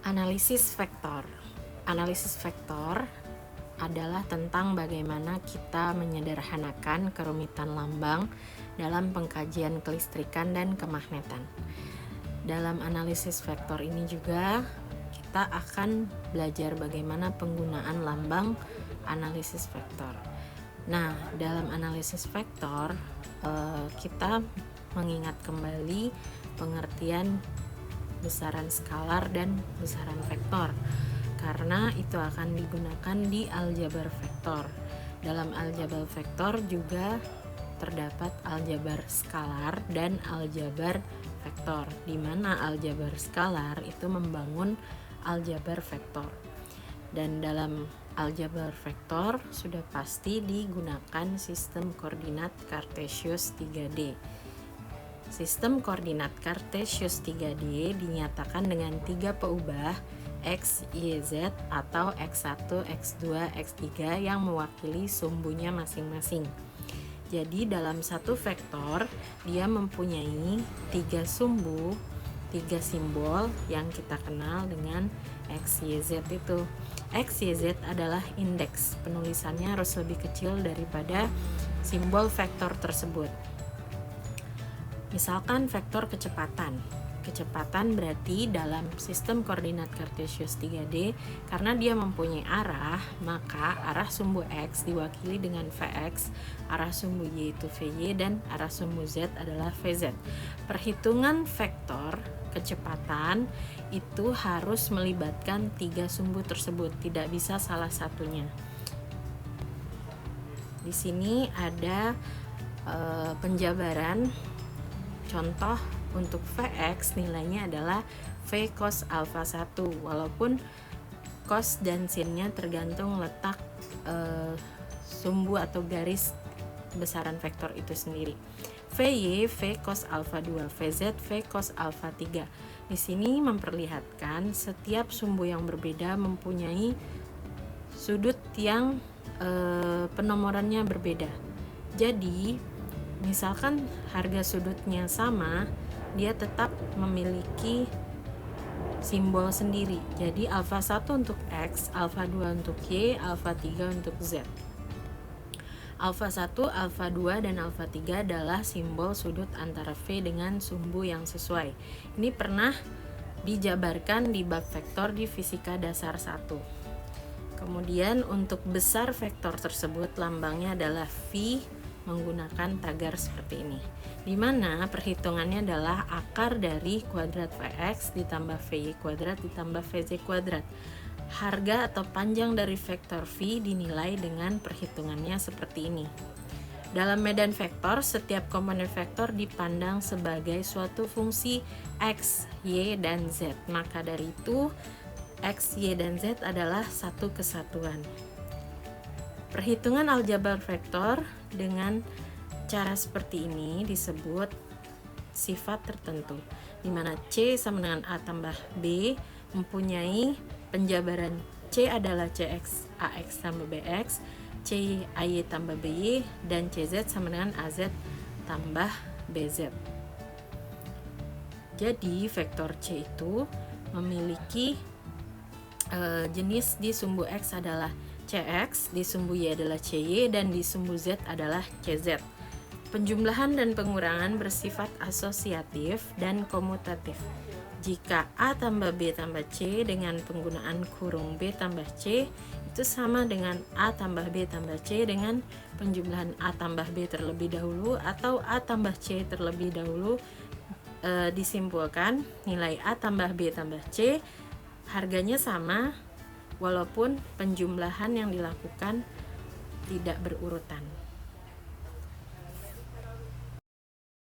Analisis vektor. Analisis vektor adalah tentang bagaimana kita menyederhanakan kerumitan lambang dalam pengkajian kelistrikan dan kemagnetan. Dalam analisis vektor ini juga kita akan belajar bagaimana penggunaan lambang analisis vektor. Nah, dalam analisis vektor kita mengingat kembali pengertian besaran skalar dan besaran vektor, karena itu akan digunakan di aljabar vektor. Dalam aljabar vektor juga terdapat aljabar skalar dan aljabar vektor, di mana aljabar skalar itu membangun aljabar vektor. Dan dalam aljabar vektor sudah pasti digunakan sistem koordinat Cartesius 3D. Sistem koordinat Cartesius 3D dinyatakan dengan 3 peubah X, Y, Z atau X1, X2, X3 yang mewakili sumbunya masing-masing. Jadi dalam satu vektor dia mempunyai 3 sumbu, 3 simbol yang kita kenal dengan X, Y, Z itu. X, Y, Z adalah indeks, penulisannya harus lebih kecil daripada simbol vektor tersebut. Misalkan vektor kecepatan. Kecepatan berarti dalam sistem koordinat Cartesius 3D, karena dia mempunyai arah, maka arah sumbu X diwakili dengan Vx, arah sumbu Y itu Vy, dan arah sumbu Z adalah Vz. Perhitungan vektor kecepatan itu harus melibatkan 3 sumbu tersebut, tidak bisa salah satunya. Di sini ada penjabaran. Contoh untuk Vx nilainya adalah V cos alpha 1, walaupun cos dan sinnya tergantung letak sumbu atau garis besaran vektor itu sendiri. Vy V cos alpha 2, Vz V cos alpha 3. Di sini memperlihatkan setiap sumbu yang berbeda mempunyai sudut yang penomorannya berbeda. Jadi misalkan harga sudutnya sama, dia tetap memiliki simbol sendiri. Jadi alpha 1 untuk X, alpha 2 untuk Y, alpha 3 untuk Z. Alpha 1, alpha 2, dan alpha 3 adalah simbol sudut antara V dengan sumbu yang sesuai. Ini pernah dijabarkan di bab vektor di fisika dasar 1. Kemudian untuk besar vektor tersebut lambangnya adalah V menggunakan tagar seperti ini, di mana perhitungannya adalah akar dari kuadrat Vx ditambah Vy kuadrat ditambah Vz kuadrat. Harga atau panjang dari vektor V dinilai dengan perhitungannya seperti ini. Dalam medan vektor, setiap komponen vektor dipandang sebagai suatu fungsi X, Y, dan Z. Maka dari itu X, Y, dan Z adalah satu kesatuan. Perhitungan aljabar vektor dengan cara seperti ini disebut sifat tertentu, di mana C sama dengan A tambah B mempunyai penjabaran C adalah CX AX tambah BX, C AY tambah BY, dan CZ sama dengan AZ tambah BZ. Jadi vektor C itu memiliki jenis di sumbu X adalah Cx, di sumbu Y adalah Cy, dan di sumbu Z adalah Cz. Penjumlahan dan pengurangan bersifat asosiatif dan komutatif. Jika A tambah B tambah C dengan penggunaan kurung B tambah C itu sama dengan A tambah B tambah C dengan penjumlahan A tambah B terlebih dahulu atau A tambah C terlebih dahulu. Disimpulkan nilai A tambah B tambah C harganya sama walaupun penjumlahan yang dilakukan tidak berurutan.